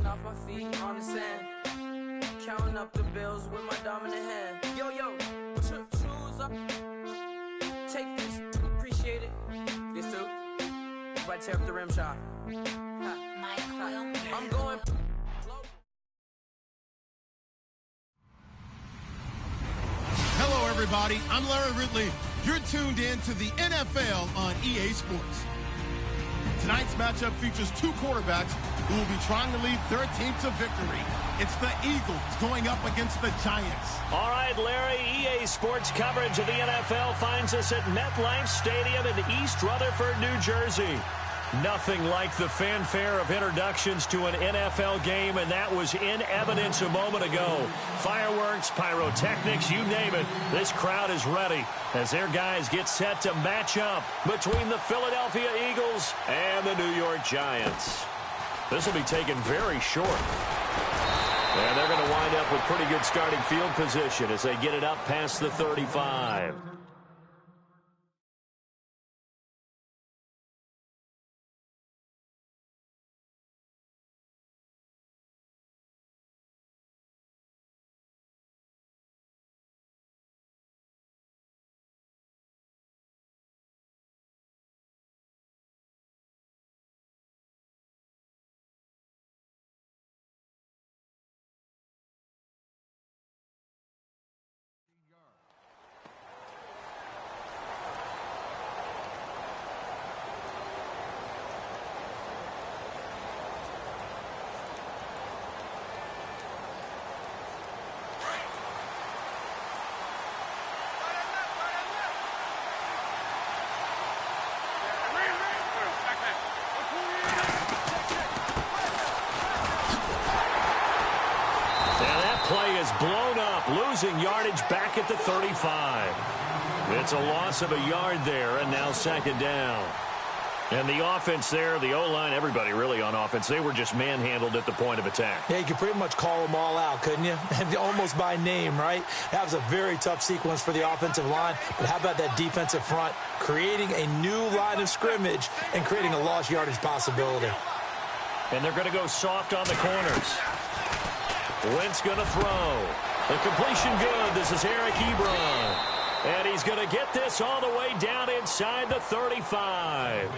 off my feet on the sand. Counting up the bills with my dominant hand. Yo, choose up. Take this, appreciate it. This too. If I tear up the rim shot. I'm going. Hello, everybody. I'm Larry Ridley. You're tuned in to the NFL on EA Sports. Tonight's matchup features two quarterbacks who will be trying to lead their team to victory. It's the Eagles going up against the Giants. All right, Larry, EA Sports coverage of the NFL finds us at MetLife Stadium in East Rutherford, New Jersey. Nothing like the fanfare of introductions to an NFL game, and that was in evidence a moment ago. Fireworks, pyrotechnics, you name it. This crowd is ready as their guys get set to match up between the Philadelphia Eagles and the New York Giants. This will be taken very short. And they're going to wind up with pretty good starting field position as they get it up past the 35. Play is blown up, losing yardage back at the 35. It's a loss of a yard there, and now second down. And the offense there, the O-line, everybody really on offense, they were just manhandled at the point of attack. Yeah, you could pretty much call them all out, couldn't you? Almost by name, right? That was a very tough sequence for the offensive line. But how about that defensive front, creating a new line of scrimmage and creating a lost yardage possibility. And they're going to go soft on the corners. Wentz going to throw. The completion good. This is Eric Ebron. And he's going to get this all the way down inside the 35.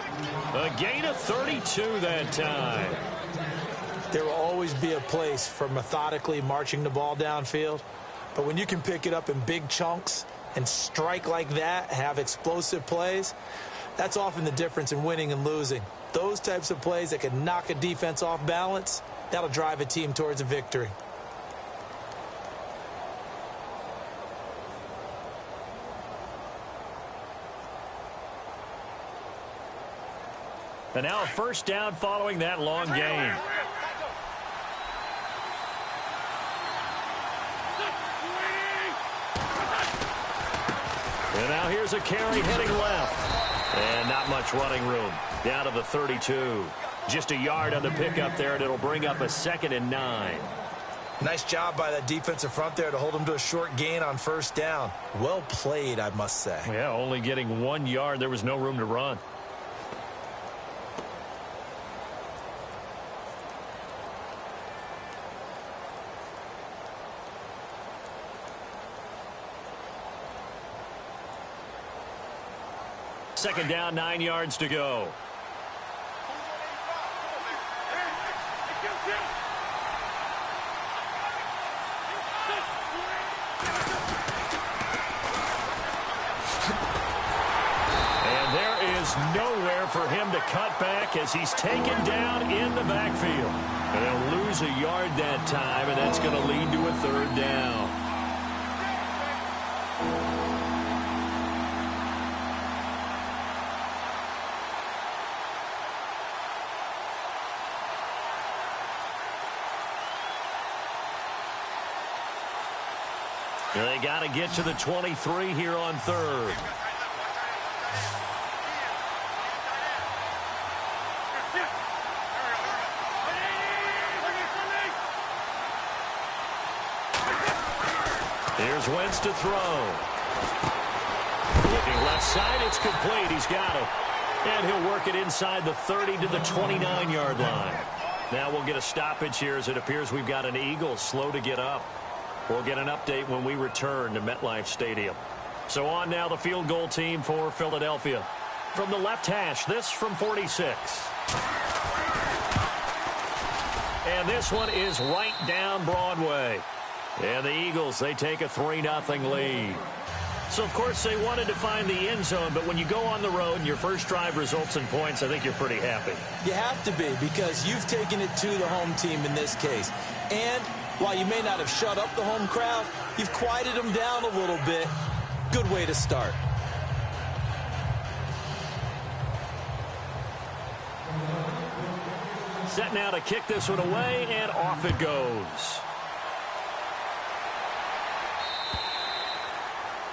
A gain of 32 that time. There will always be a place for methodically marching the ball downfield. But when you can pick it up in big chunks and strike like that, have explosive plays, that's often the difference in winning and losing. Those types of plays that can knock a defense off balance, that'll drive a team towards a victory. And now a first down following that long gain. And now here's a carry heading left. And not much running room. Down to the 32. Just a yard on the pickup there, and it'll bring up a 2nd and 9. Nice job by that defensive front there to hold them to a short gain on first down. Well played, I must say. Yeah, only getting 1 yard. There was no room to run. Second down, 9 yards to go. And there is nowhere for him to cut back as he's taken down in the backfield. And they'll lose a yard that time, and that's going to lead to a 3rd down. They got to get to the 23 here on 3rd. Here's Wentz to throw. Looking left side, it's complete. He's got it. And he'll work it inside the 30 to the 29-yard line. Now we'll get a stoppage here as it appears we've got an Eagle slow to get up. We'll get an update when we return to MetLife Stadium. So on now the field goal team for Philadelphia. From the left hash, this from 46. And this one is right down Broadway. And the Eagles, they take a 3-0 lead. So, of course, they wanted to find the end zone, but when you go on the road and your first drive results in points, I think you're pretty happy. You have to be, because you've taken it to the home team in this case. And while you may not have shut up the home crowd, you've quieted them down a little bit. Good way to start. Set now to kick this one away, and off it goes.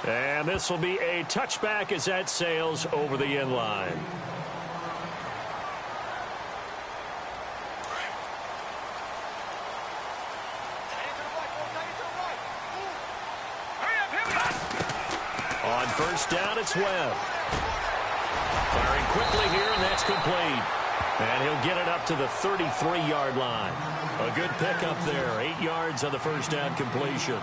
And this will be a touchback as that sails over the end line. On first down, it's Webb. Firing quickly here, and that's complete. And he'll get it up to the 33-yard line. A good pickup there. 8 yards on the first down completion.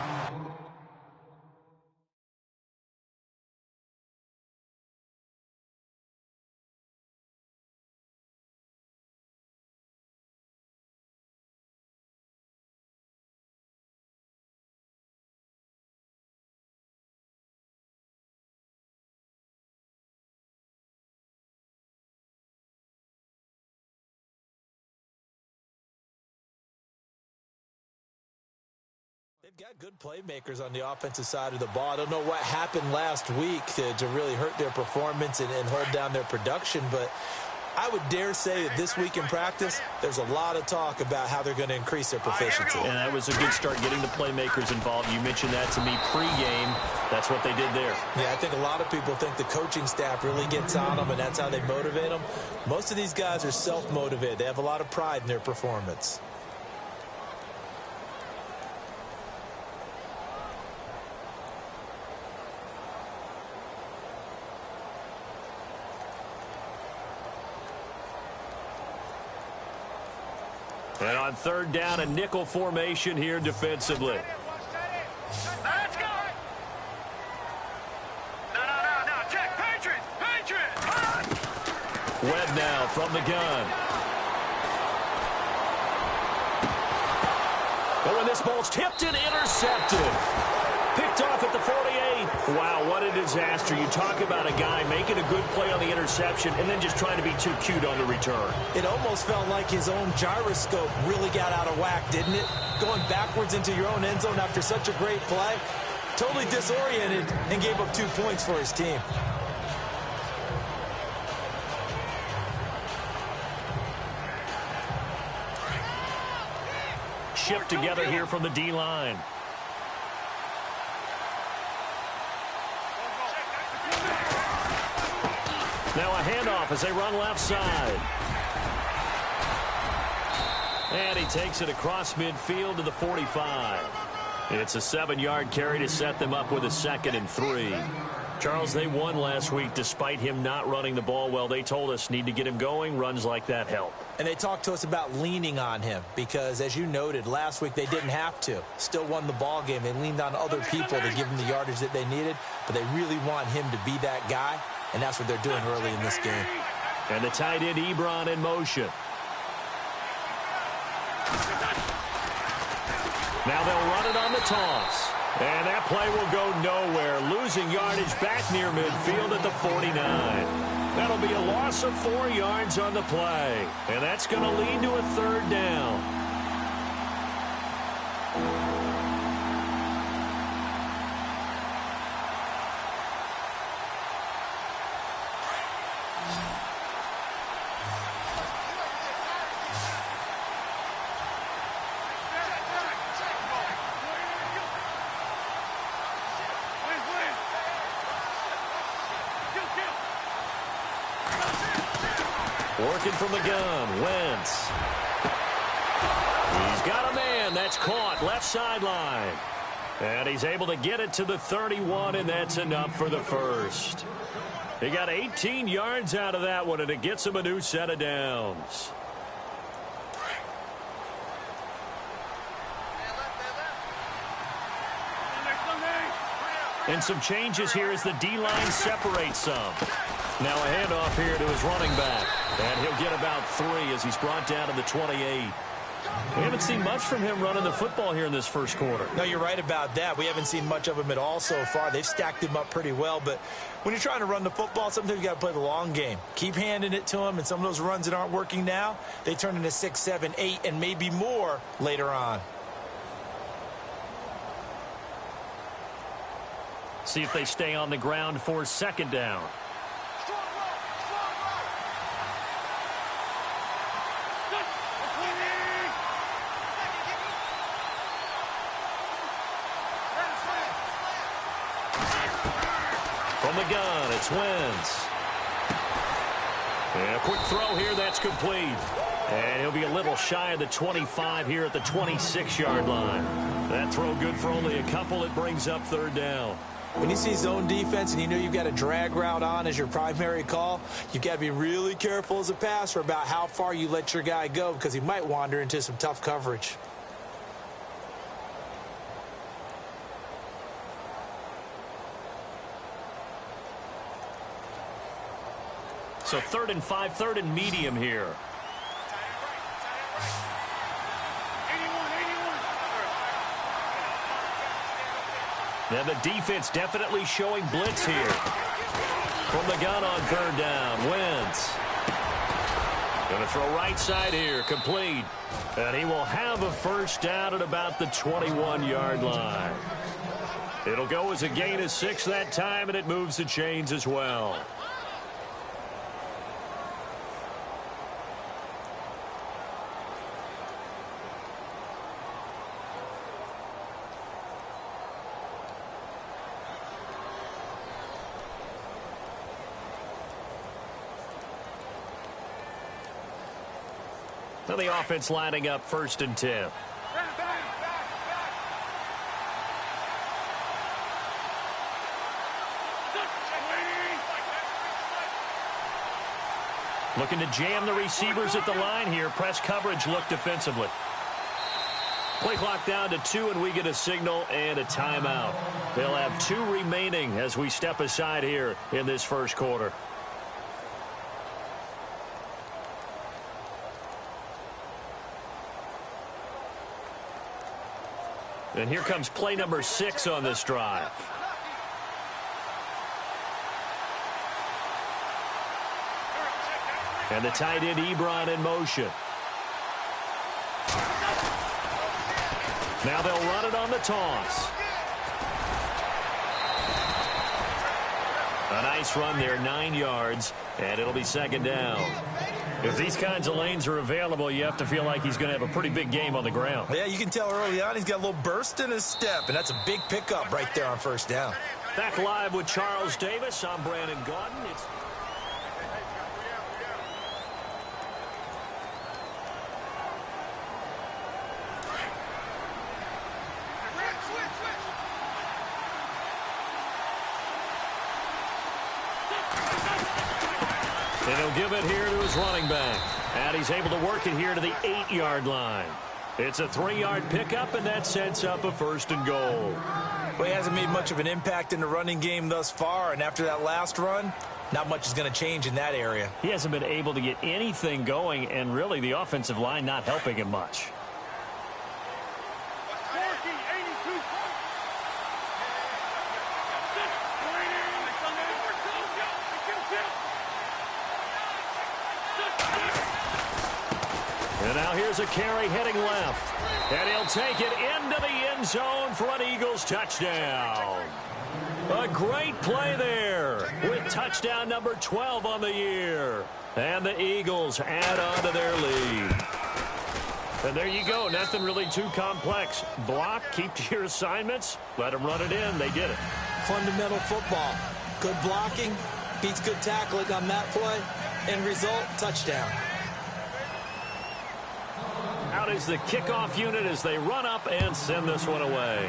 They've got good playmakers on the offensive side of the ball. I don't know what happened last week to really hurt their performance and hold down their production, but I would dare say that this week in practice, there's a lot of talk about how they're going to increase their proficiency. And that was a good start getting the playmakers involved. You mentioned that to me pregame. That's what they did there. Yeah, I think a lot of people think the coaching staff really gets on them, and that's how they motivate them. Most of these guys are self-motivated. They have a lot of pride in their performance. And on third down, a nickel formation here defensively. Let's go. No. Check. Patriots. Webb now from the gun. Oh, and this ball's tipped and intercepted. Picked off at the 48. Wow, what a disaster. You talk about a guy making a good play on the interception and then just trying to be too cute on the return. It almost felt like his own gyroscope really got out of whack, didn't it? Going backwards into your own end zone after such a great play. Totally disoriented and gave up 2 points for his team. Shift together here from the D-line. Now a handoff as they run left side. And he takes it across midfield to the 45. It's a 7-yard carry to set them up with a 2nd and 3. Charles, they won last week despite him not running the ball well. They told us need to get him going. Runs like that help. And they talked to us about leaning on him because, as you noted, last week they didn't have to. Still won the ball game. They leaned on other people to give them the yardage that they needed, but they really want him to be that guy, and that's what they're doing early in this game. And the tight end Ebron in motion. Now they'll run it on the toss. And that play will go nowhere. Losing yardage back near midfield at the 49. That'll be a loss of 4 yards on the play. And that's going to lead to a 3rd down. Working from the gun, Wentz. He's got a man. That's caught left sideline. And he's able to get it to the 31, and that's enough for the first. He got 18 yards out of that one, and it gets him a new set of downs. And some changes here as the D-line separates some. Now a handoff here to his running back. And he'll get about 3 as he's brought down to the 28. We haven't seen much from him running the football here in this first quarter. No, you're right about that. We haven't seen much of him at all so far. They've stacked him up pretty well. But when you're trying to run the football, sometimes you got to play the long game. Keep handing it to him, and some of those runs that aren't working now, they turn into 6, 7, 8, and maybe more later on. See if they stay on the ground for second down. From the gun, it's Wentz. And a quick throw here, that's complete. And he'll be a little shy of the 25 here at the 26-yard line. That throw good for only a couple. It brings up third down. When you see zone defense and you know you've got a drag route on as your primary call, you've got to be really careful as a passer about how far you let your guy go because he might wander into some tough coverage. So 3rd and 5, 3rd and medium here. Now the defense definitely showing blitz here. From the gun on 3rd down, Wentz. Going to throw right side here, complete. And he will have a first down at about the 21-yard line. It'll go as a gain of 6 that time, and it moves the chains as well. Now the offense lining up 1st and 10. Looking to jam the receivers at the line here. Press coverage look defensively. Play clock down to 2, and we get a signal and a timeout. They'll have 2 remaining as we step aside here in this first quarter. And here comes play number 6 on this drive. And the tight end Ebron in motion. Now they'll run it on the toss. A nice run there, 9 yards, and it'll be 2nd down. If these kinds of lanes are available, you have to feel like he's going to have a pretty big game on the ground. Yeah, you can tell early on he's got a little burst in his step, and that's a big pickup right there on 1st down. Back live with Charles Davis. I'm Brandon Gaudin. And he'll give it here to his running back. And he's able to work it here to the 8-yard line. It's a 3-yard pickup, and that sets up a 1st and goal. Well, he hasn't made much of an impact in the running game thus far, and after that last run, not much is going to change in that area. He hasn't been able to get anything going, and really the offensive line not helping him much. And now here's a carry heading left. And he'll take it into the end zone for an Eagles touchdown. A great play there with touchdown number 12 on the year. And the Eagles add on to their lead. And there you go. Nothing really too complex. Block, keep to your assignments, let them run it in. They did it. Fundamental football. Good blocking, beats good tackling on that play. End result, touchdown. Out is the kickoff unit as they run up and send this one away.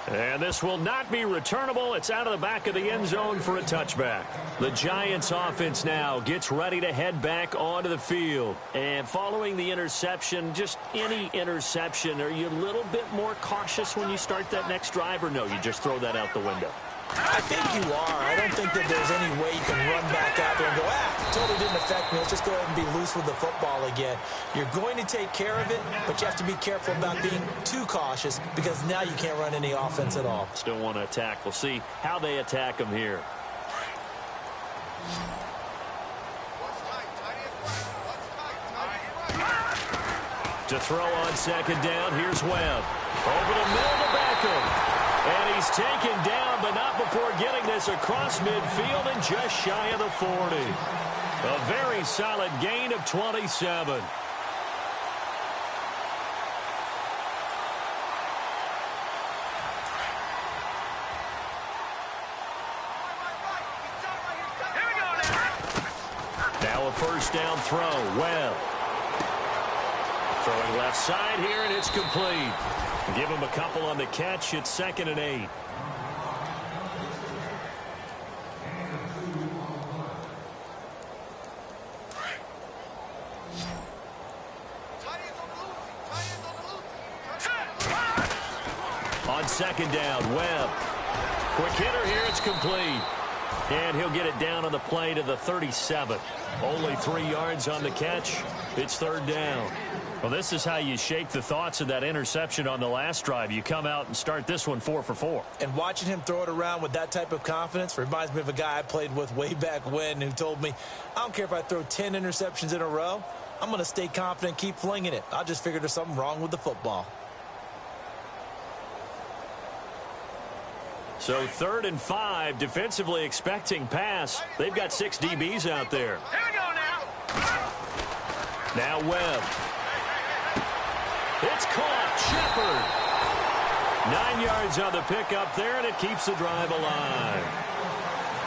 And this will not be returnable. It's out of the back of the end zone for a touchback. The Giants offense now gets ready to head back onto the field. And following the interception, just any interception, are you a little bit more cautious when you start that next drive, or no, you just throw that out the window? I think you are. I don't think that there's any way you can run back out there and go, totally didn't affect me. Let's just go ahead and be loose with the football again. You're going to take care of it, but you have to be careful about being too cautious because now you can't run any offense at all. Still want to attack. We'll see how they attack them here. To throw on second down, here's Webb. Over the middle to Beckham. And he's taken down, but not before getting this across midfield and just shy of the 40. A very solid gain of 27. Now a first down throw. Webb. Throwing left side here, and it's complete. Give him a couple on the catch. It's 2nd and 8. On second down, Webb. Quick hitter here. It's complete. And he'll get it down on the play to the 37. Only 3 yards on the catch. It's 3rd down. Well, this is how you shake the thoughts of that interception on the last drive. You come out and start this one 4 for 4. And watching him throw it around with that type of confidence reminds me of a guy I played with way back when who told me, I don't care if I throw 10 interceptions in a row. I'm going to stay confident, keep flinging it. I just figured there's something wrong with the football. So 3rd and 5, defensively expecting pass. They've got 6 DBs out there. Here we go now. Now Webb. It's caught. Shepard. 9 yards on the pickup there, and it keeps the drive alive.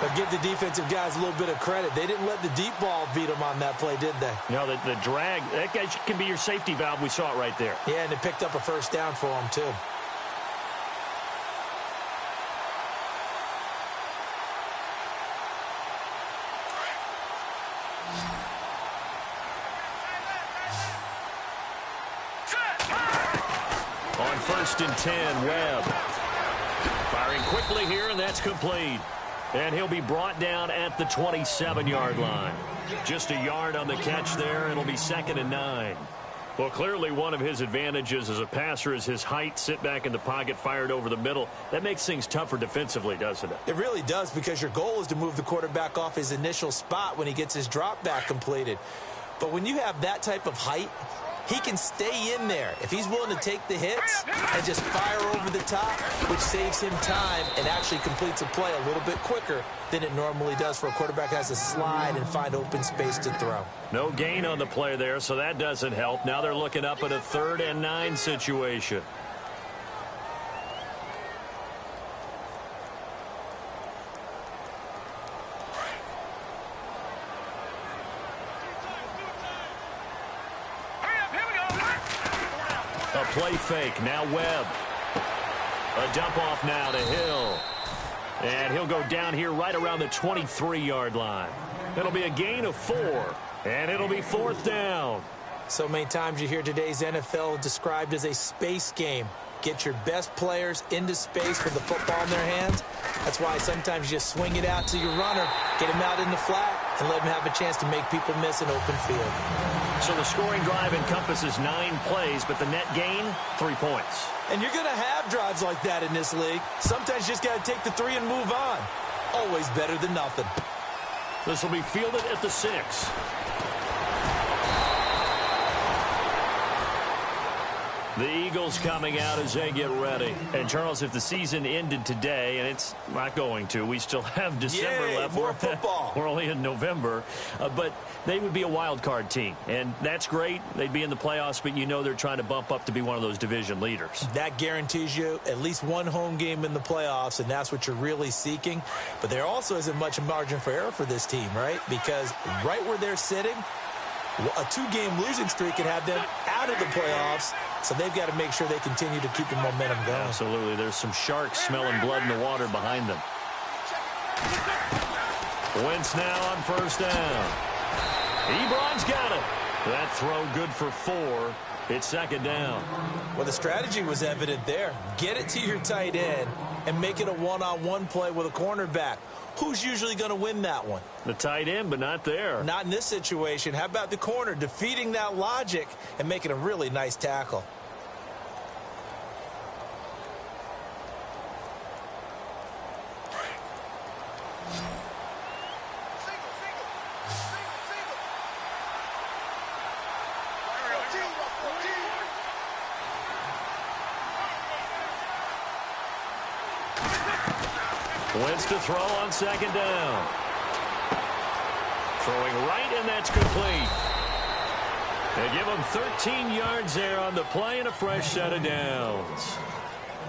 But give the defensive guys a little bit of credit. They didn't let the deep ball beat them on that play, did they? No, the drag, that guy can be your safety valve. We saw it right there. Yeah, and it picked up a first down for them, too. On 1st and 10, Webb. Firing quickly here, and that's complete. And he'll be brought down at the 27-yard line. Just a yard on the catch there. It'll be 2nd and 9. Well, clearly one of his advantages as a passer is his height. Sit back in the pocket, fired over the middle. That makes things tougher defensively, doesn't it? It really does, because your goal is to move the quarterback off his initial spot when he gets his drop back completed. But when you have that type of height, he can stay in there if he's willing to take the hits and just fire over the top, which saves him time and actually completes a play a little bit quicker than it normally does for a quarterback who has to slide and find open space to throw. No gain on the play there, so that doesn't help. Now they're looking up at a 3rd and 9 situation. A play fake. Now Webb. A dump off now to Hill. And he'll go down here right around the 23-yard line. It'll be a gain of 4. And it'll be 4th down. So many times you hear today's NFL described as a space game. Get your best players into space with the football in their hands. That's why sometimes you just swing it out to your runner, get him out in the flat, and let him have a chance to make people miss an open field. So the scoring drive encompasses 9 plays, but the net gain, 3 points. And you're going to have drives like that in this league. Sometimes you just got to take the 3 and move on. Always better than nothing. This will be fielded at the 6. The Eagles coming out as they get ready. And, Charles, if the season ended today, and it's not going to, we still have December left. More football. We're only in November. But they would be a wild card team. And that's great. They'd be in the playoffs, but you know they're trying to bump up to be one of those division leaders. That guarantees you at least one home game in the playoffs, and that's what you're really seeking. But there also isn't much margin for error for this team, right? Because right where they're sitting, A 2-game losing streak could have them out of the playoffs, so they've got to make sure they continue to keep the momentum going. Absolutely. There's some sharks smelling blood in the water behind them. Wentz now on first down. Ebron's got it. That throw good for 4. It's second down. Well, the strategy was evident there. Get it to your tight end and make it a one-on-one play with a cornerback. Who's usually going to win that one? The tight end, but not there. Not in this situation. How about the corner defeating that logic and making a really nice tackle? Wentz to throw on second down. Throwing right, and that's complete. They give him 13 yards there on the play and a fresh set of downs.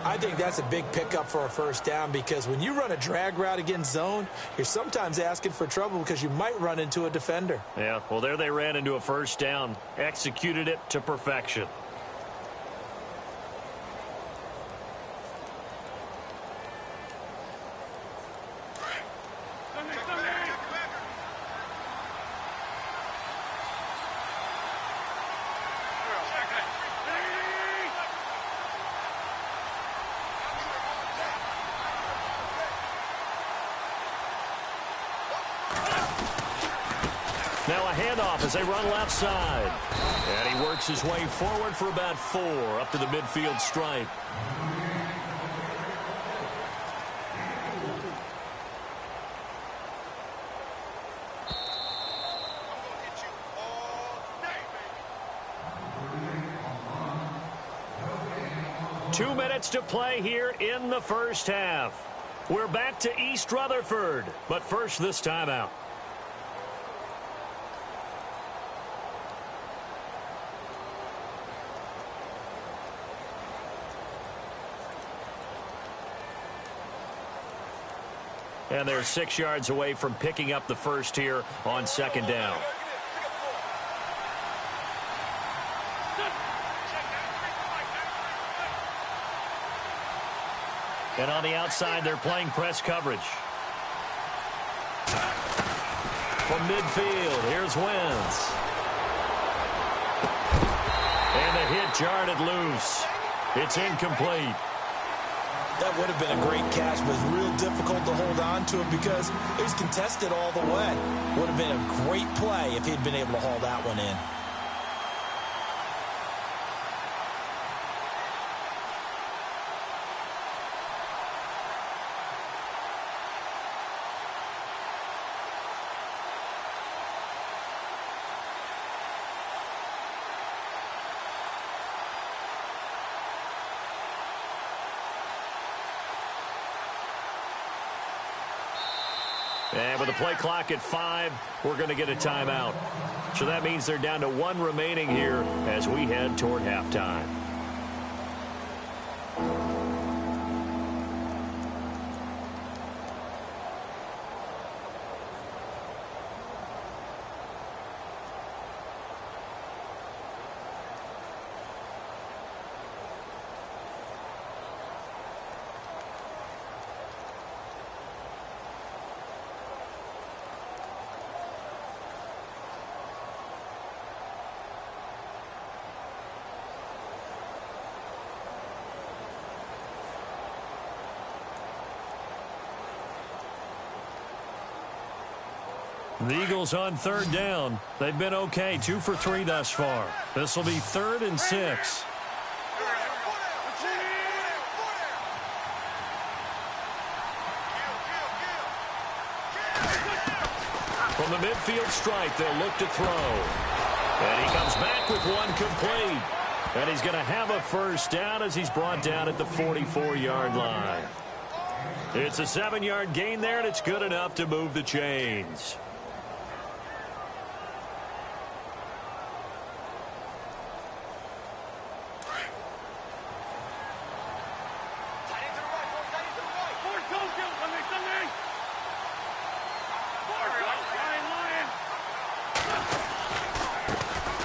I think that's a big pickup for a first down because when you run a drag route against zone, you're sometimes asking for trouble because you might run into a defender. Yeah, well, there they ran into a first down. Executed it to perfection. Now a handoff as they run left side. And he works his way forward for about 4 up to the midfield stripe. Two minutes to play here in the first half. We're back to East Rutherford, but first this timeout. And they're 6 yards away from picking up the first here on second down. And on the outside, they're playing press coverage. From midfield, here's Wentz. And the hit jarred it loose. It's incomplete. That would have been a great catch, but it's real difficult to hold on to it because it was contested all the way. Would have been a great play if he'd been able to haul that one in. And with the play clock at 5, we're going to get a timeout. So that means they're down to 1 remaining here as we head toward halftime. The Eagles on third down. They've been okay, 2 for 3 thus far. This will be 3rd and 6. From the midfield stripe, they'll look to throw. And he comes back with one complete. And he's going to have a first down as he's brought down at the 44-yard line. It's a 7-yard gain there, and it's good enough to move the chains.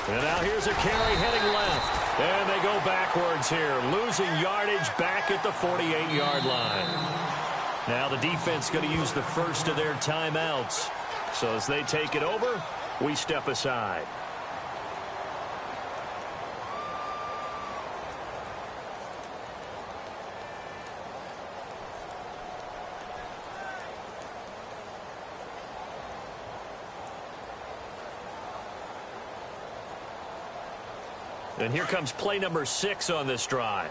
And now here's a carry heading left. And they go backwards here, losing yardage back at the 48-yard line. Now the defense going to use the first of their timeouts. So as they take it over, we step aside. And here comes play number 6 on this drive.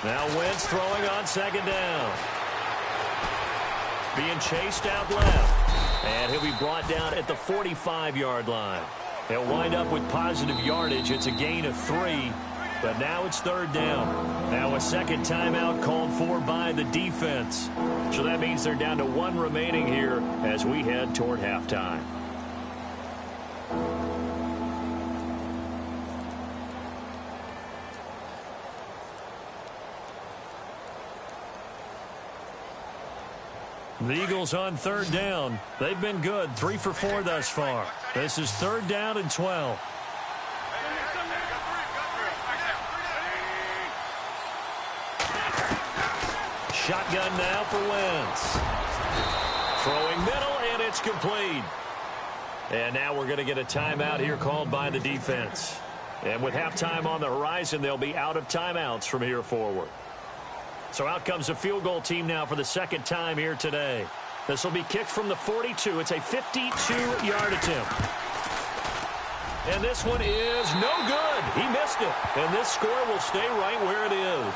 Now Wentz throwing on second down. Being chased out left. And he'll be brought down at the 45-yard line. He'll wind up with positive yardage. It's a gain of 3. But now it's third down. Now a second timeout called for by the defense. So that means they're down to 1 remaining here as we head toward halftime. The Eagles on third down. They've been good, 3 for 4 thus far. This is third down and 12. Shotgun now for Wentz. Throwing middle, and it's complete. And now we're going to get a timeout here called by the defense. And with halftime on the horizon, they'll be out of timeouts from here forward. So out comes the field goal team now for the second time here today. This will be kicked from the 42. It's a 52-yard attempt. And this one is no good. He missed it. And this score will stay right where it is.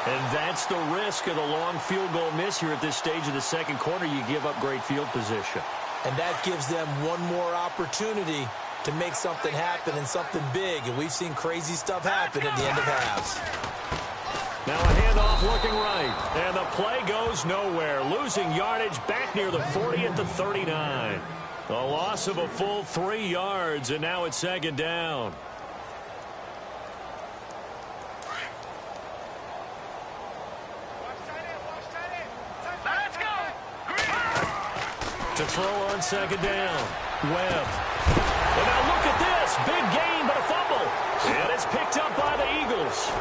And that's the risk of the long field goal miss here at this stage of the second quarter. You give up great field position. And that gives them one more opportunity to make something happen and something big. And we've seen crazy stuff happen at the end of halves. Now a handoff looking right. And the play goes nowhere. Losing yardage back near the 40 at the 39. A loss of a full 3 yards, and now it's second down. Let's go! To throw on second down. Webb. And now look at this. Big gain, but a fumble. And it's picked up by the Eagles.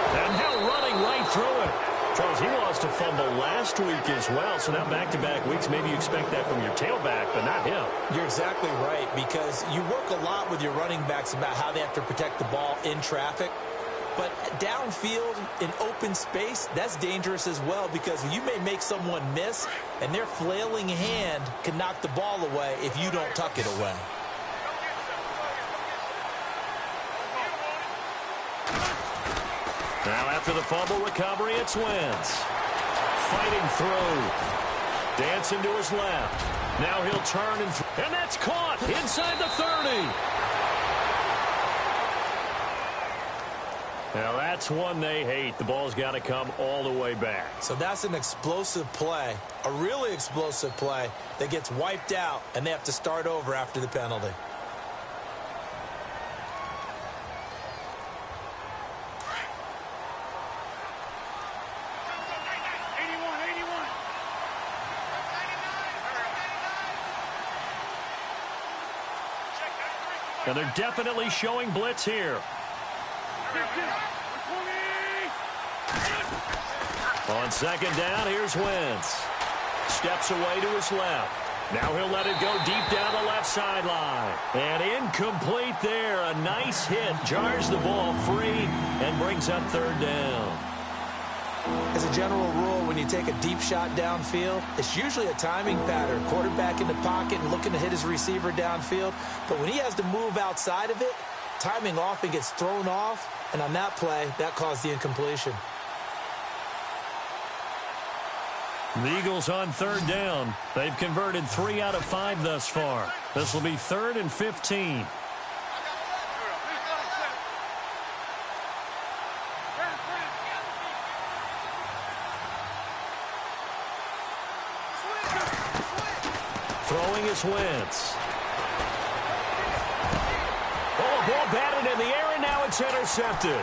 And now running right through it. Charles, he lost a fumble last week as well, so now back-to-back weeks, maybe you expect that from your tailback, but not him. You're exactly right, because you work a lot with your running backs about how they have to protect the ball in traffic. But downfield, in open space, that's dangerous as well, because you may make someone miss, and their flailing hand can knock the ball away if you don't tuck it away. Now after the fumble recovery, it's Wentz. Fighting through. Dancing to his left. Now he'll turn and that's caught inside the 30. Now that's one they hate. The ball's got to come all the way back. So that's an explosive play, a really explosive play that gets wiped out, and they have to start over after the penalty. And they're definitely showing blitz here. On second down, here's Wentz. Steps away to his left. Now he'll let it go deep down the left sideline. And incomplete there. A nice hit. Jars the ball free and brings up third down. As a general rule, when you take a deep shot downfield, it's usually a timing pattern. Quarterback in the pocket and looking to hit his receiver downfield. But when he has to move outside of it, timing off and gets thrown off. And on that play, that caused the incompletion. The Eagles on third down. They've converted 3 out of 5 thus far. This will be 3rd and 15. Throwing is Wentz. Oh, ball batted in the air, and now it's intercepted.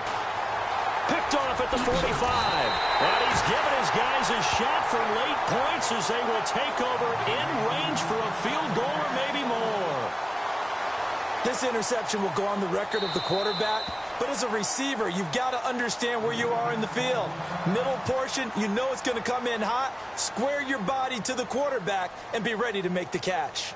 Picked off at the 45. And he's given his guys a shot for late points as they will take over in range for a field goal or maybe more. This interception will go on the record of the quarterback, but as a receiver, you've got to understand where you are in the field. Middle portion, you know it's going to come in hot. Square your body to the quarterback and be ready to make the catch.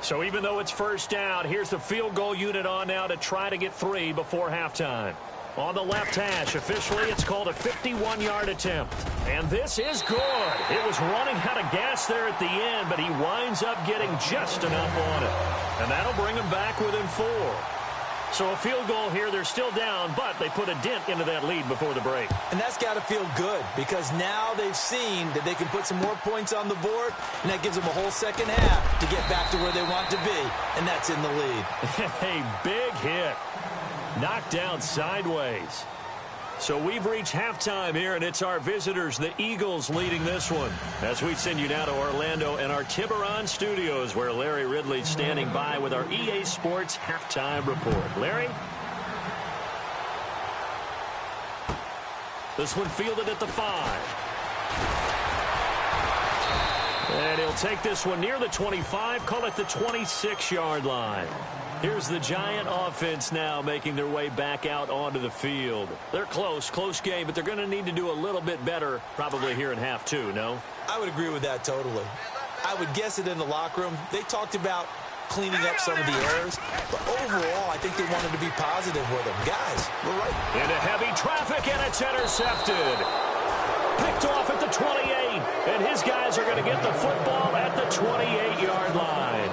So even though it's first down, here's the field goal unit on now to try to get 3 before halftime. On the left hash, officially, it's called a 51-yard attempt. And this is good. It was running out of gas there at the end, but he winds up getting just enough on it. And that'll bring him back within 4. So a field goal here, they're still down, but they put a dent into that lead before the break. And that's got to feel good because now they've seen that they can put some more points on the board, and that gives them a whole second half to get back to where they want to be, and that's in the lead. A big hit. Knocked down sideways. So we've reached halftime here, and it's our visitors, the Eagles, leading this one. As we send you now to Orlando and our Tiburon studios, where Larry Ridley's standing by with our EA Sports halftime report. Larry? This one fielded at the 5. And he'll take this one near the 25, call it the 26-yard line. Here's the Giant offense now making their way back out onto the field. They're close game, but they're going to need to do a little bit better probably here in half 2, no? I would agree with that totally. I would guess it in the locker room. They talked about cleaning up some of the errors, but overall, I think they wanted to be positive with them. Guys, we're right. Into heavy traffic, and it's intercepted. Picked off at the 28, and his guys are going to get the football at the 28-yard line.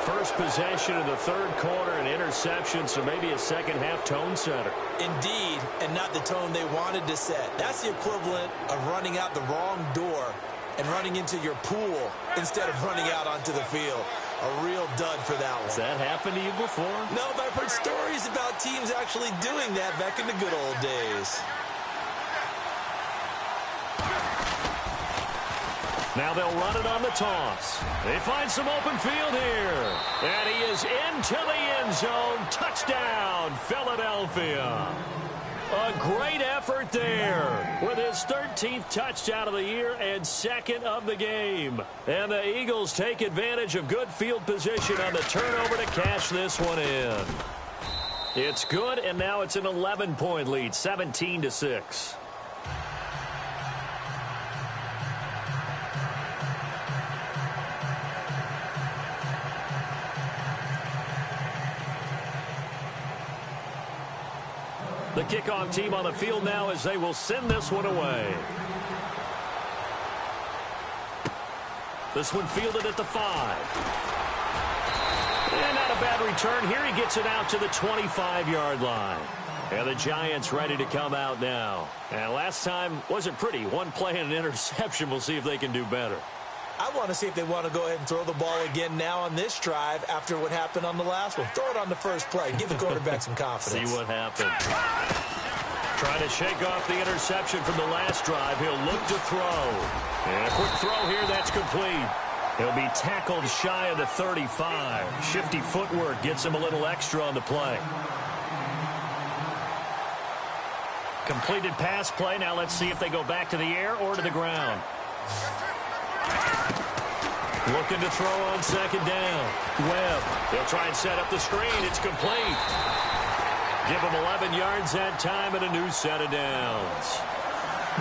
First possession of the third quarter, an interception, so maybe a second-half tone setter. Indeed, and not the tone they wanted to set. That's the equivalent of running out the wrong door and running into your pool instead of running out onto the field. A real dud for that one. Has that happened to you before? No, but I've heard stories about teams actually doing that back in the good old days. Now they'll run it on the toss. They find some open field here. And he is into the end zone. Touchdown, Philadelphia. A great effort there with his 13th touchdown of the year and second of the game. And the Eagles take advantage of good field position on the turnover to cash this one in. It's good, and now it's an 11-point lead, 17-6. The kickoff team on the field now as they will send this one away. This one fielded at the 5. And not a bad return. Here he gets it out to the 25-yard line. And the Giants ready to come out now. And last time wasn't pretty. One play and an interception. We'll see if they can do better. I want to see if they want to go ahead and throw the ball again now on this drive after what happened on the last one. Throw it on the first play. Give the quarterback some confidence. See what happens. Trying to shake off the interception from the last drive. He'll look to throw. And a quick throw here. That's complete. He'll be tackled shy of the 35. Shifty footwork gets him a little extra on the play. Completed pass play. Now let's see if they go back to the air or to the ground. Looking to throw on second down. Webb. They'll try and set up the screen. It's complete. Give them 11 yards that time and a new set of downs.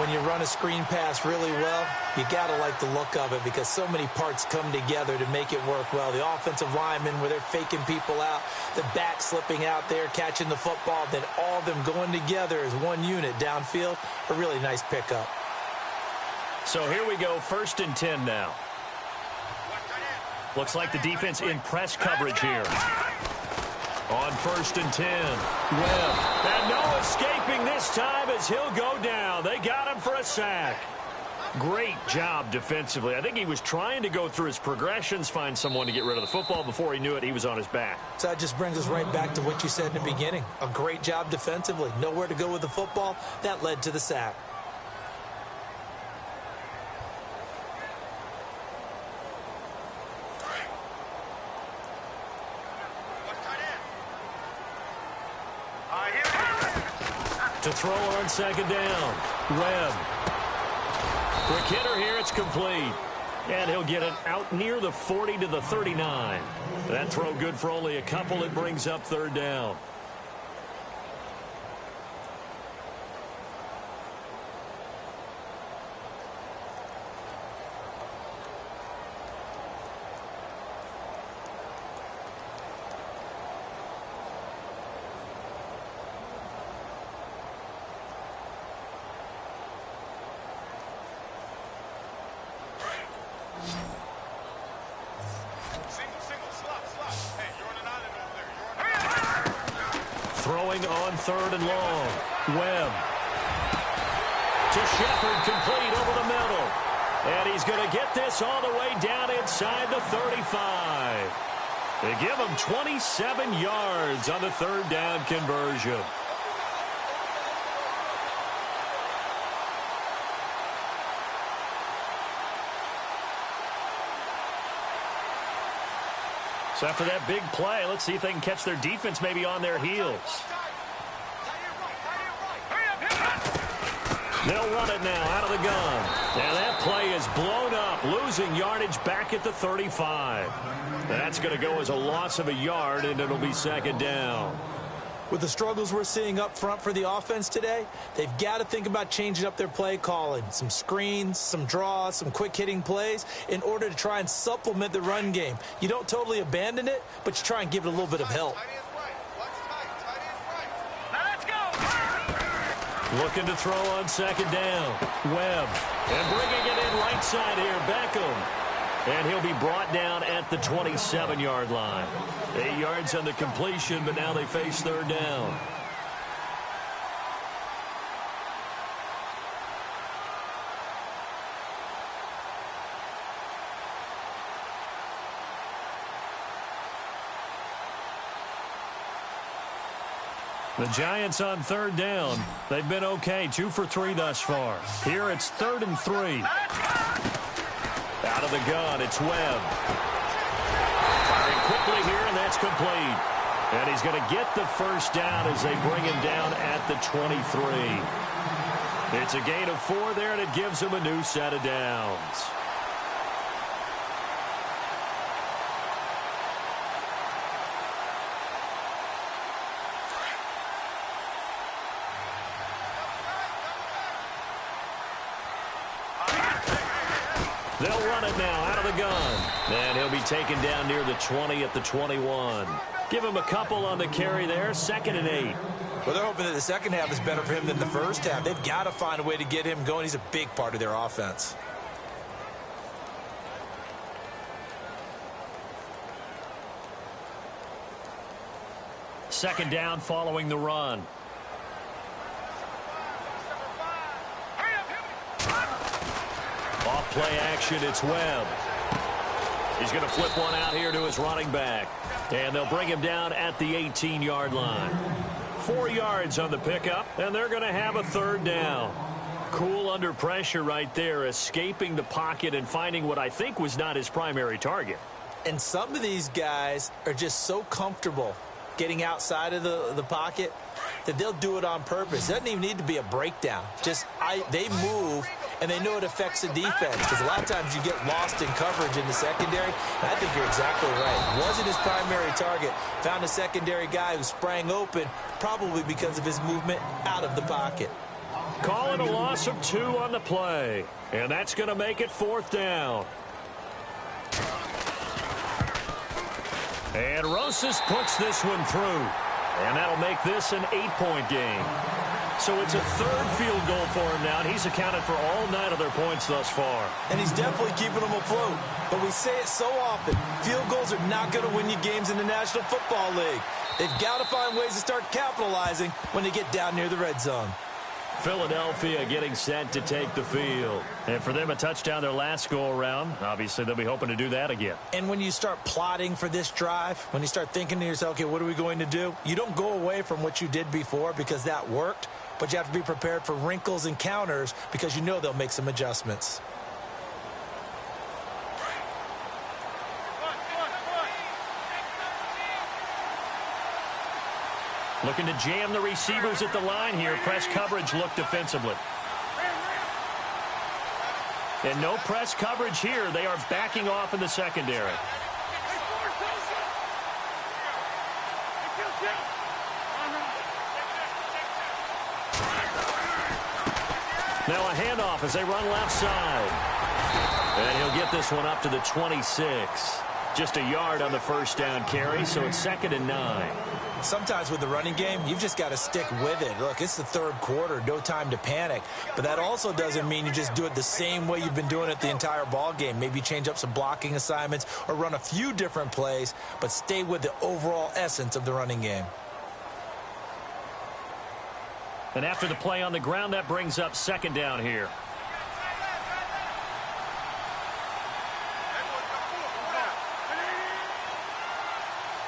When you run a screen pass really well, you got to like the look of it because so many parts come together to make it work well. The offensive linemen where they're faking people out, the back slipping out there, catching the football, then all of them going together as one unit downfield. A really nice pickup. So here we go, 1st and 10 now. Looks like the defense in press coverage here. On 1st and 10. Webb. And no escaping this time as he'll go down. They got him for a sack. Great job defensively. I think he was trying to go through his progressions, find someone to get rid of the football. Before he knew it, he was on his back. So that just brings us right back to what you said in the beginning. A great job defensively. Nowhere to go with the football. That led to the sack. To throw on second down. Webb. Quick hitter here. It's complete. And he'll get it out near the 40 to the 39. That throw good for only a couple. It brings up third down. Throwing on third and long. Webb. To Shepard, complete over the middle. And he's going to get this all the way down inside the 35. They give him 27 yards on the third down conversion. So after that big play, let's see if they can catch their defense maybe on their heels. They'll run it now out of the gun. And that play is blown up, losing yardage back at the 35. That's going to go as a loss of a yard, and it'll be second down. With the struggles we're seeing up front for the offense today, they've got to think about changing up their play calling. Some screens, some draws, some quick-hitting plays in order to try and supplement the run game. You don't totally abandon it, but you try and give it a little bit of help. Looking to throw on second down. Webb. And bringing it in right side here, Beckham. And he'll be brought down at the 27-yard line. 8 yards on the completion, but now they face third down. The Giants on third down. They've been okay, 2 for 3 thus far. Here it's 3rd and 3. Out of the gun, it's Webb. Firing quickly here, and that's complete. And he's going to get the first down as they bring him down at the 23. It's a gain of 4 there, and it gives him a new set of downs. They'll run it now out of the gun. And he'll be taken down near the 20 at the 21. Give him a couple on the carry there. 2nd and 8. Well, they're hoping that the second half is better for him than the first half. They've got to find a way to get him going. He's a big part of their offense. Second down following the run. Off play action, it's Webb. He's going to flip one out here to his running back. And they'll bring him down at the 18-yard line. 4 yards on the pickup, and they're going to have a third down. Cool under pressure right there, escaping the pocket and finding what I think was not his primary target. And some of these guys are just so comfortable getting outside of the pocket that they'll do it on purpose. It doesn't even need to be a breakdown. They move, and they know it affects the defense, because a lot of times you get lost in coverage in the secondary. And I think you're exactly right. Wasn't his primary target. Found a secondary guy who sprang open, probably because of his movement out of the pocket. Call it a loss of 2 on the play. And that's going to make it 4th down. And Rosas puts this one through. And that'll make this an 8-point game. So it's a 3rd field goal for him now, and he's accounted for all 9 of their points thus far. And he's definitely keeping them afloat. But we say it so often, field goals are not going to win you games in the National Football League. They've got to find ways to start capitalizing when they get down near the red zone. Philadelphia getting set to take the field. And for them, a touchdown their last go-around. Obviously, they'll be hoping to do that again. And when you start plotting for this drive, when you start thinking to yourself, okay, what are we going to do? You don't go away from what you did before because that worked, but you have to be prepared for wrinkles and counters because you know they'll make some adjustments. Looking to jam the receivers at the line here. Press coverage look defensively. And no press coverage here. They are backing off in the secondary. Now a handoff as they run left side. And he'll get this one up to the 26. Just a yard on the first down carry, so it's 2nd and 9. Sometimes with the running game, you've just got to stick with it. Look, it's the third quarter, no time to panic. But that also doesn't mean you just do it the same way you've been doing it the entire ball game. Maybe change up some blocking assignments or run a few different plays, but stay with the overall essence of the running game. And after the play on the ground, that brings up 2nd down here.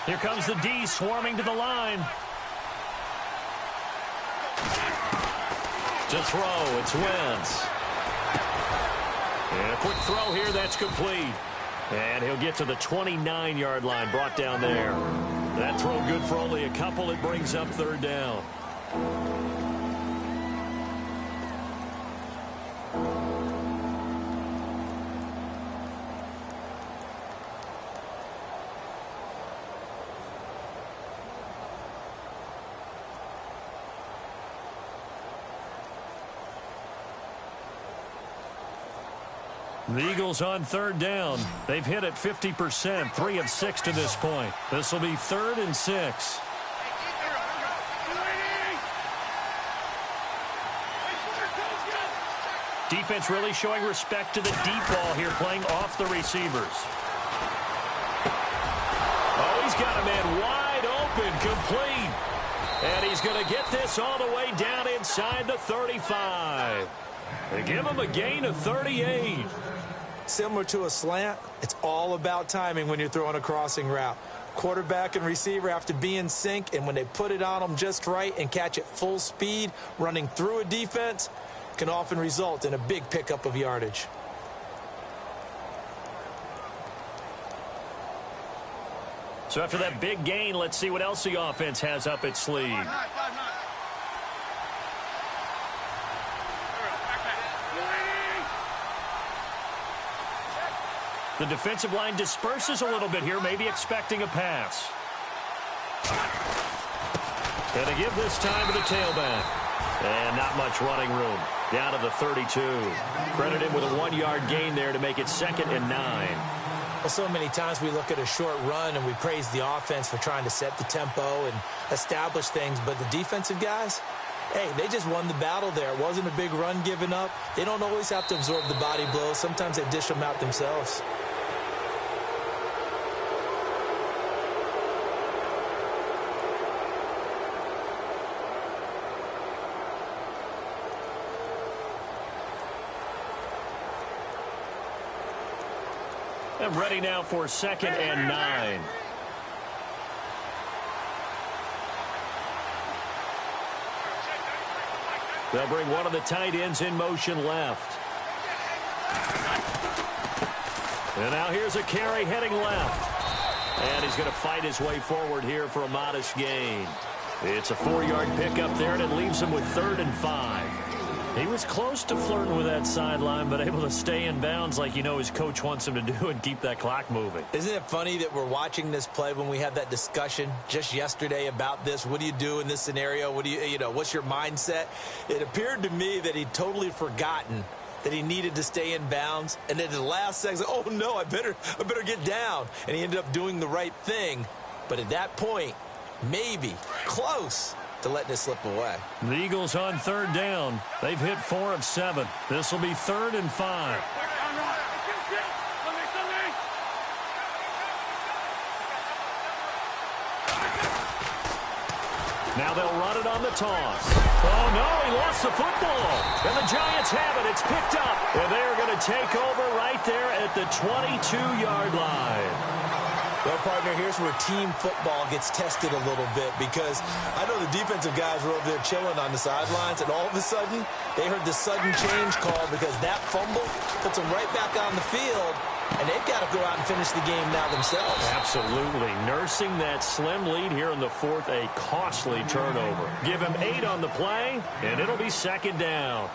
Here comes the D swarming to the line. To throw, it's Wentz. And a quick throw here, that's complete. And he'll get to the 29-yard line, brought down there. That throw good for only a couple. It brings up 3rd down. The Eagles on 3rd down. They've hit it 50%, 3 of 6 to this point. This will be 3rd and 6. Defense really showing respect to the deep ball here, playing off the receivers. Oh, he's got a man wide open, complete. And he's going to get this all the way down inside the 35. They give him a gain of 38. Similar to a slant, it's all about timing when you're throwing a crossing route. Quarterback and receiver have to be in sync, and when they put it on them just right and catch it full speed, running through a defense can often result in a big pickup of yardage. So after that big gain, let's see what else the offense has up its sleeve. The defensive line disperses a little bit here, maybe expecting a pass. And to give this time to the tailback. And not much running room. Down to the 32. Credit him with a 1-yard gain there to make it 2nd and 9. Well, so many times we look at a short run and we praise the offense for trying to set the tempo and establish things, but the defensive guys, hey, they just won the battle there. It wasn't a big run given up. They don't always have to absorb the body blows. Sometimes they dish them out themselves. And ready now for 2nd and 9. They'll bring one of the tight ends in motion left. And now here's a carry heading left. And he's going to fight his way forward here for a modest gain. It's a 4-yard pickup there, and it leaves him with 3rd and 5. He was close to flirting with that sideline, but able to stay in bounds like you know his coach wants him to do and keep that clock moving. Isn't it funny that we're watching this play when we had that discussion just yesterday about this? What do you do in this scenario? What do you know, what's your mindset? It appeared to me that he'd totally forgotten that he needed to stay in bounds, and then the last second, oh no, I better get down. And he ended up doing the right thing. But at that point, maybe close to letting it slip away. The Eagles on 3rd down. They've hit 4 of 7. This will be 3rd and 5. Now they'll run it on the toss. Oh, no, he lost the football. And the Giants have it. It's picked up. And they're going to take over right there at the 22-yard line. Well, partner, here's where team football gets tested a little bit, because I know the defensive guys were over there chilling on the sidelines, and all of a sudden, they heard the sudden change call because that fumble puts them right back on the field, and they've got to go out and finish the game now themselves. Absolutely. Nursing that slim lead here in the fourth, a costly turnover. Give him 8 on the play, and it'll be second down.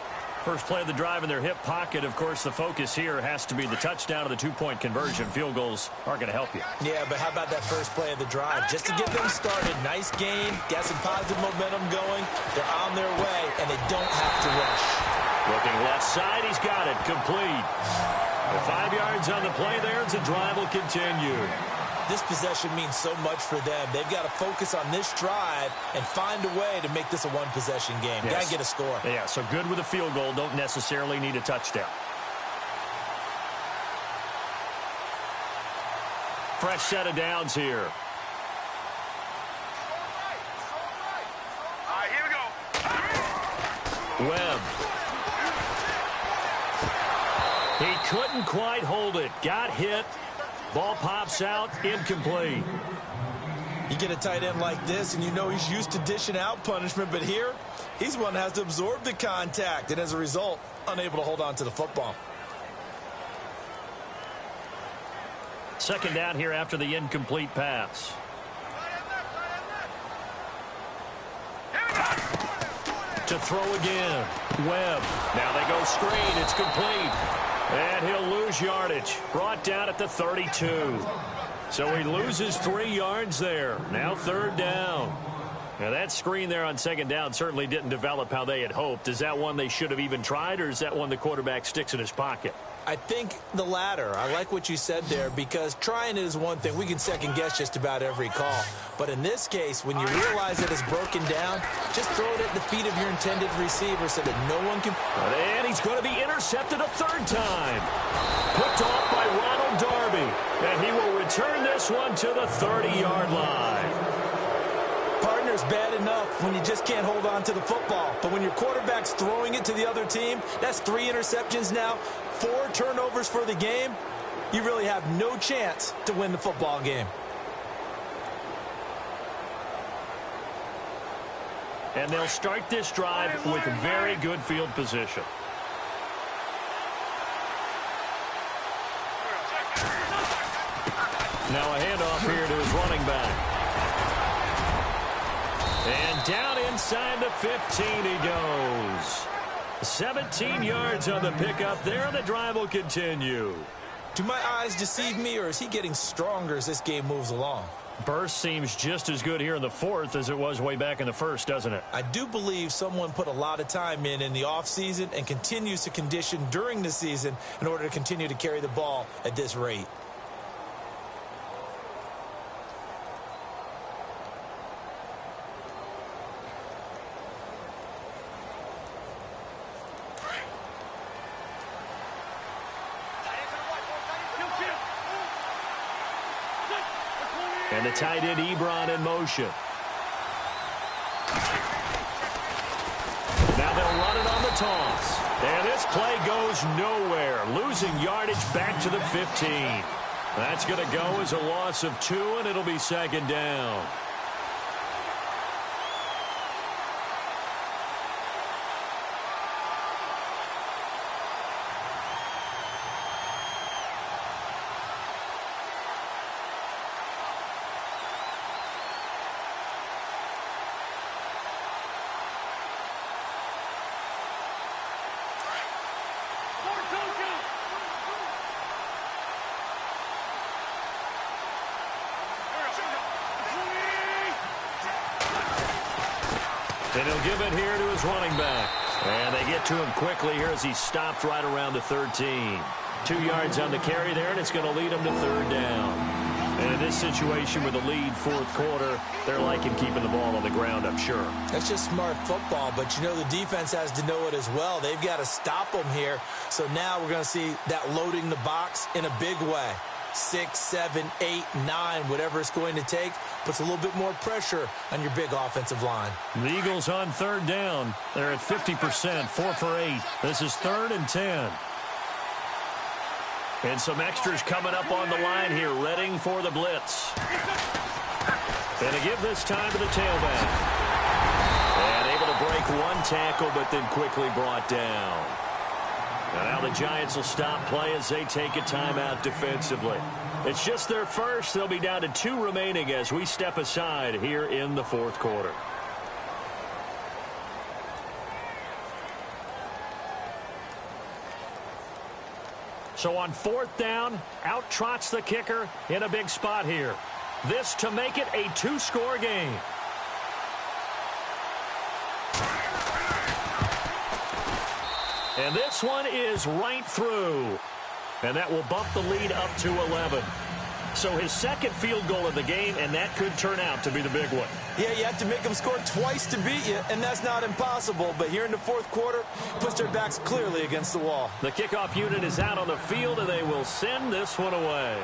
First play of the drive in their hip pocket. Of course, the focus here has to be the touchdown or the two-point conversion. Field goals aren't going to help you. Yeah, but how about that first play of the drive? Just to get them started. Nice gain, got some positive momentum going. They're on their way, and they don't have to rush. Looking left side, he's got it. Complete. The 5 yards on the play there, and the drive will continue. This possession means so much for them. They've got to focus on this drive and find a way to make this a one-possession game. Yes. Got to get a score. Yeah, so good with a field goal. Don't necessarily need a touchdown. Fresh set of downs here. All right, here we go. Webb. He couldn't quite hold it. Got hit. Ball pops out, incomplete. You get a tight end like this, and you know he's used to dishing out punishment, but here, he's the one that has to absorb the contact, and as a result, unable to hold on to the football. Second down here after the incomplete pass. To throw again. Webb. Now they go screen. It's complete. And he'll lose yardage. Brought down at the 32. So he loses 3 yards there. Now third down. Now that screen there on second down certainly didn't develop how they had hoped. Is that one they should have even tried, or is that one the quarterback sticks in his pocket? I think the latter. I like what you said there, because trying it is one thing. We can second guess just about every call. But in this case, when you realize that it's broken down, just throw it at the feet of your intended receiver so that no one can... And he's going to be intercepted a third time. Picked off by Ronald Darby. And he will return this one to the 30-yard line. Partner's bad enough when you just can't hold on to the football. But when your quarterback's throwing it to the other team, that's 3 interceptions now, 4 turnovers for the game. You really have no chance to win the football game. And they'll start this drive with very good field position. Now a handoff here to his running back. And down inside the 15 he goes. 17 yards on the pickup there, and the drive will continue. Do my eyes deceive me, or is he getting stronger as this game moves along? Burst seems just as good here in the fourth as it was way back in the first, doesn't it? I do believe someone put a lot of time in the offseason and continues to condition during the season in order to continue to carry the ball at this rate. And the tight end Ebron in motion. Now they'll run it on the toss. And this play goes nowhere. Losing yardage back to the 15. That's going to go as a loss of 2, and it'll be second down. And he'll give it here to his running back. And they get to him quickly here as he stopped right around the 13. 2 yards on the carry there, and it's going to lead him to third down. And in this situation with a lead fourth quarter, they're liking keeping the ball on the ground, I'm sure. That's just smart football, but you know the defense has to know it as well. They've got to stop them here. So now we're going to see that loading the box in a big way. 6, 7, 8, 9, whatever it's going to take, puts a little bit more pressure on your big offensive line. The Eagles on third down. They're at 50%, 4 for 8. This is 3rd and 10. And some extras coming up on the line here, readying for the blitz. And to give this time to the tailback. And able to break one tackle, but then quickly brought down. And now the Giants will stop play as they take a timeout defensively. It's just their first. They'll be down to 2 remaining as we step aside here in the fourth quarter. So on 4th down, out trots the kicker in a big spot here. This to make it a 2-score game. And this one is right through. And that will bump the lead up to 11. So his second field goal of the game, and that could turn out to be the big one. Yeah, you have to make them score twice to beat you, and that's not impossible. But here in the fourth quarter, puts their backs clearly against the wall. The kickoff unit is out on the field, and they will send this one away.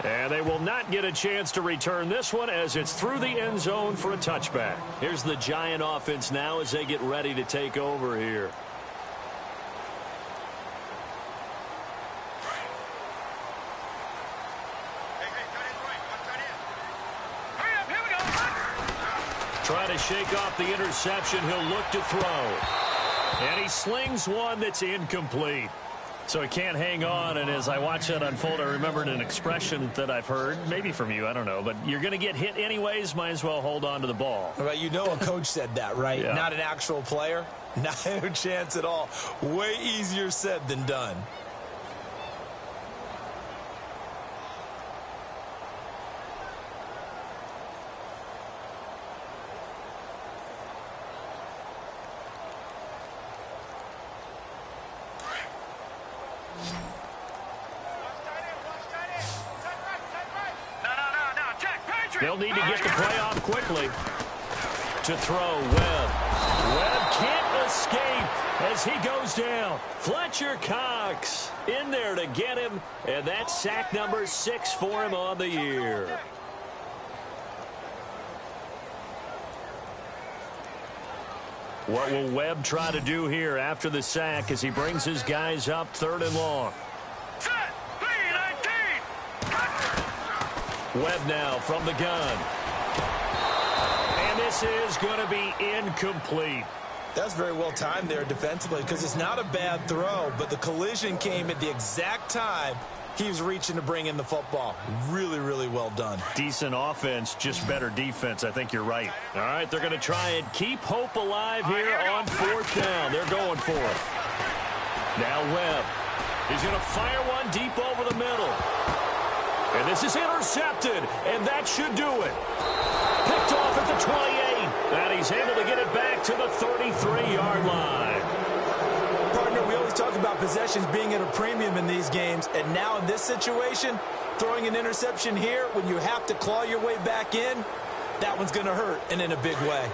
And they will not get a chance to return this one as it's through the end zone for a touchback. Here's the Giant offense now as they get ready to take over here. Trying to shake off the interception. He'll look to throw. And he slings one that's incomplete. So he can't hang on, and as I watch that unfold, I remembered an expression that I've heard, maybe from you, I don't know, but you're going to get hit anyways, might as well hold on to the ball. Well, you know a coach said that, right? Yeah. Not an actual player. No chance at all. Way easier said than done. They'll need to get the play off quickly. To throw, Webb. Webb can't escape as he goes down. Fletcher Cox in there to get him, and that's sack number 6 for him on the year. What will Webb try to do here after the sack as he brings his guys up 3rd and long? Webb now from the gun. And this is going to be incomplete. That's very well timed there defensively because it's not a bad throw, but the collision came at the exact time he was reaching to bring in the football. Really, really well done. Decent offense, just better defense. I think you're right. All right, they're going to try and keep hope alive here on 4th down. They're going for it. Now Webb. He's going to fire one deep over the middle. And this is intercepted, and that should do it. Picked off at the 28, and he's able to get it back to the 33-yard line. Partner, we always talk about possessions being at a premium in these games, and now in this situation, throwing an interception here when you have to claw your way back in, that one's going to hurt, and in a big way.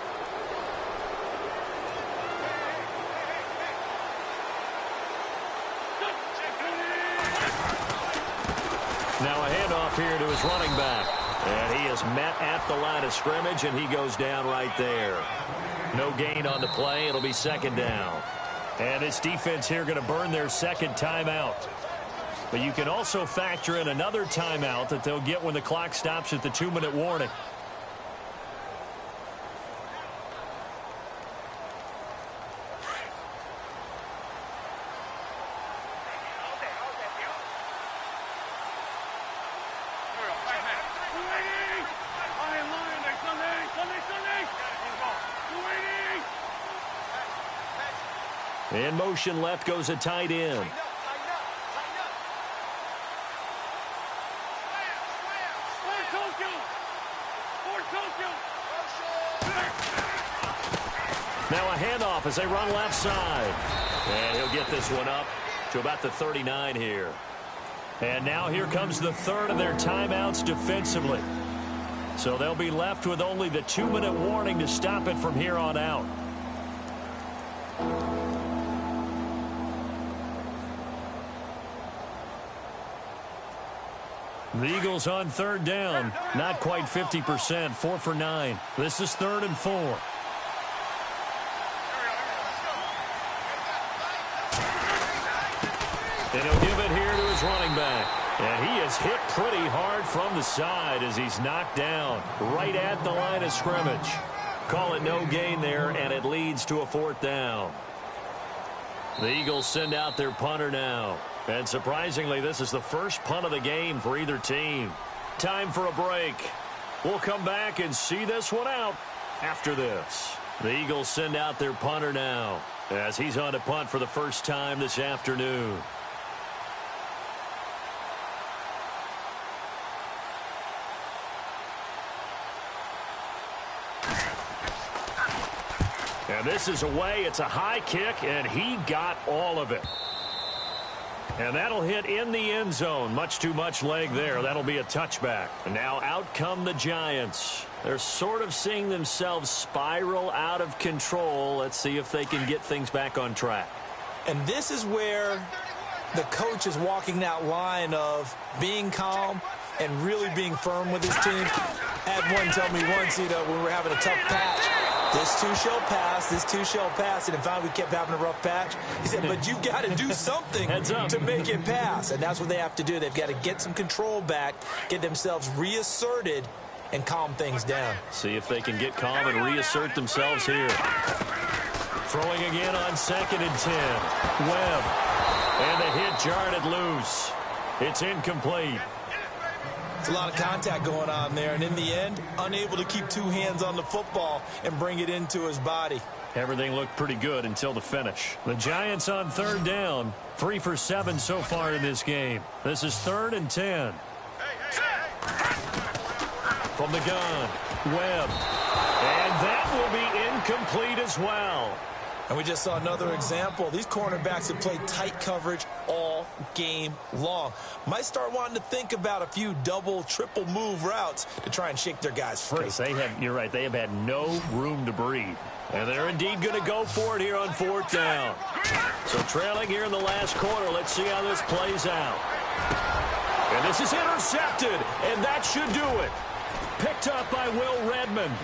Now a handoff here to his running back. And he is met at the line of scrimmage, and he goes down right there. No gain on the play. It'll be 2nd down. And this defense here going to burn their 2nd timeout. But you can also factor in another timeout that they'll get when the clock stops at the 2-minute warning. In motion left goes a tight end. Now a handoff as they run left side. And he'll get this one up to about the 39 here. And now here comes the 3rd of their timeouts defensively. So they'll be left with only the 2-minute warning to stop it from here on out. The Eagles on 3rd down. Not quite 50%. 4 for 9. This is 3rd and 4. And he'll give it here to his running back. And he is hit pretty hard from the side as he's knocked down right at the line of scrimmage. Call it no gain there, and it leads to a 4th down. The Eagles send out their punter now. And surprisingly, this is the first punt of the game for either team. Time for a break. We'll come back and see this one out after this. The Eagles send out their punter now as he's on to punt for the first time this afternoon. And this is away. It's a high kick, and he got all of it. And that'll hit in the end zone. Much too much leg there. That'll be a touchback. And now out come the Giants. They're sort of seeing themselves spiral out of control. Let's see if they can get things back on track. And this is where the coach is walking that line of being calm and really being firm with his team. I had one tell me once, when we were having a tough patch, this too shall pass, this too shall pass. And in fact, we kept having a rough patch. He said, but you've got to do something to make it pass. And that's what they have to do. They've got to get some control back, get themselves reasserted, and calm things down. See if they can get calm and reassert themselves here. Throwing again on 2nd and 10. Webb. And the hit jarred it loose. It's incomplete. It's a lot of contact going on there, and in the end, unable to keep two hands on the football and bring it into his body. Everything looked pretty good until the finish. The Giants on 3rd down, 3 for 7 so far in this game. This is 3rd and 10. From the gun, Webb. And that will be incomplete as well. And we just saw another example. These cornerbacks have played tight coverage all game long. Might start wanting to think about a few double, triple move routes to try and shake their guys free. You're right, they have had no room to breathe. And they're indeed going to go for it here on 4th down. So trailing here in the last quarter, let's see how this plays out. And this is intercepted, and that should do it. Picked up by Will Redmond.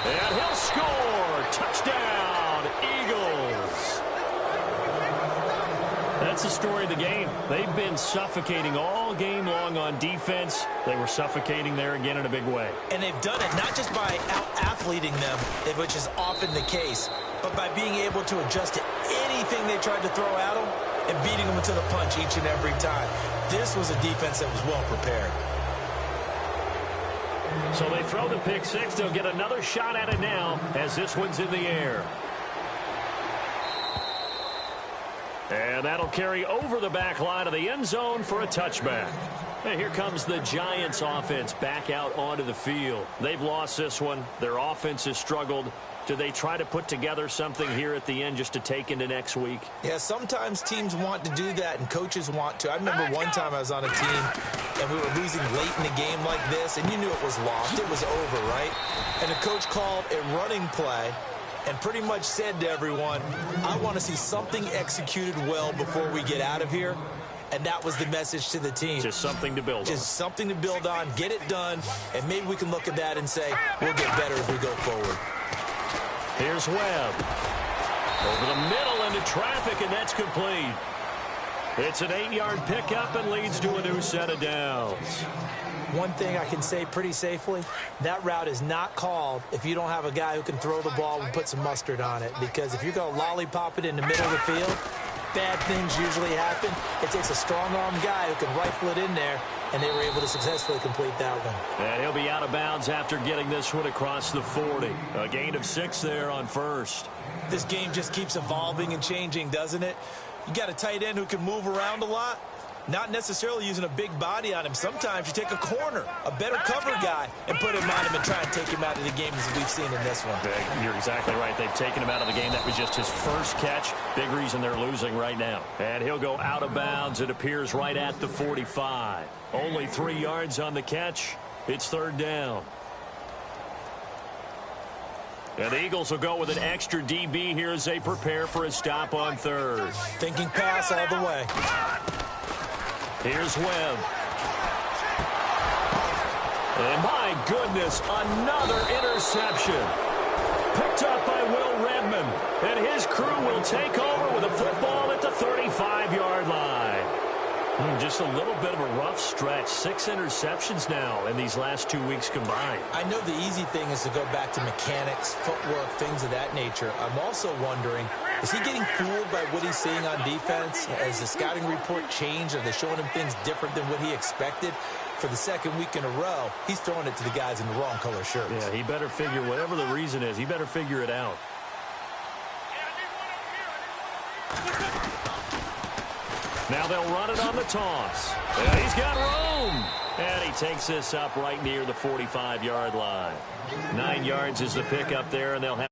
And he'll score. Touchdown, Eagles. That's the story of the game. They've been suffocating all game long on defense. They were suffocating there again in a big way. And they've done it not just by out-athleting them, which is often the case, but by being able to adjust to anything they tried to throw at them and beating them to the punch each and every time. This was a defense that was well prepared. So they throw the pick six. They'll get another shot at it now as this one's in the air. And that'll carry over the back line of the end zone for a touchback. And here comes the Giants offense back out onto the field. They've lost this one. Their offense has struggled. Do they try to put together something here at the end just to take into next week? Yeah, sometimes teams want to do that and coaches want to. I remember one time I was on a team and we were losing late in the game like this, and you knew it was lost. It was over, right? And the coach called a running play and pretty much said to everyone, I want to see something executed well before we get out of here. And that was the message to the team. Just something to build on. Just something to build on, get it done, and maybe we can look at that and say, we'll get better as we go forward. Here's Webb. Over the middle into traffic, and that's complete. It's an 8-yard pickup and leads to a new set of downs. One thing I can say pretty safely, that route is not called if you don't have a guy who can throw the ball and put some mustard on it. Because if you're going to lollipop it in the middle of the field, bad things usually happen. It takes a strong-armed guy who can rifle it in there, and they were able to successfully complete that one. And he'll be out of bounds after getting this one across the 40. A gain of 6 there on first. This game just keeps evolving and changing, doesn't it? You got a tight end who can move around a lot. Not necessarily using a big body on him. Sometimes you take a corner, a better cover guy, and put him on him and try and take him out of the game as we've seen in this one. You're exactly right. They've taken him out of the game. That was just his first catch. Big reason they're losing right now. And he'll go out of bounds. It appears right at the 45. Only 3 yards on the catch. It's 3rd down. And the Eagles will go with an extra DB here as they prepare for a stop on 3rd. Thinking pass all the way. Here's Webb. And my goodness, another interception. Picked up by Will Redmond. And his crew will take over with a football at the 35-yard line. Just a little bit of a rough stretch. 6 interceptions now in these last 2 weeks combined. I know the easy thing is to go back to mechanics, footwork, things of that nature. I'm also wondering, Is he getting fooled by what he's seeing on defense? Has the scouting report changed? Are they showing him things different than what he expected? For the second week in a row, he's throwing it to the guys in the wrong color shirts. Yeah, he better figure, whatever the reason is, he better figure it out. Now they'll run it on the toss. And he's got room. And he takes this up right near the 45-yard line. 9 yards is the pickup there, and they'll have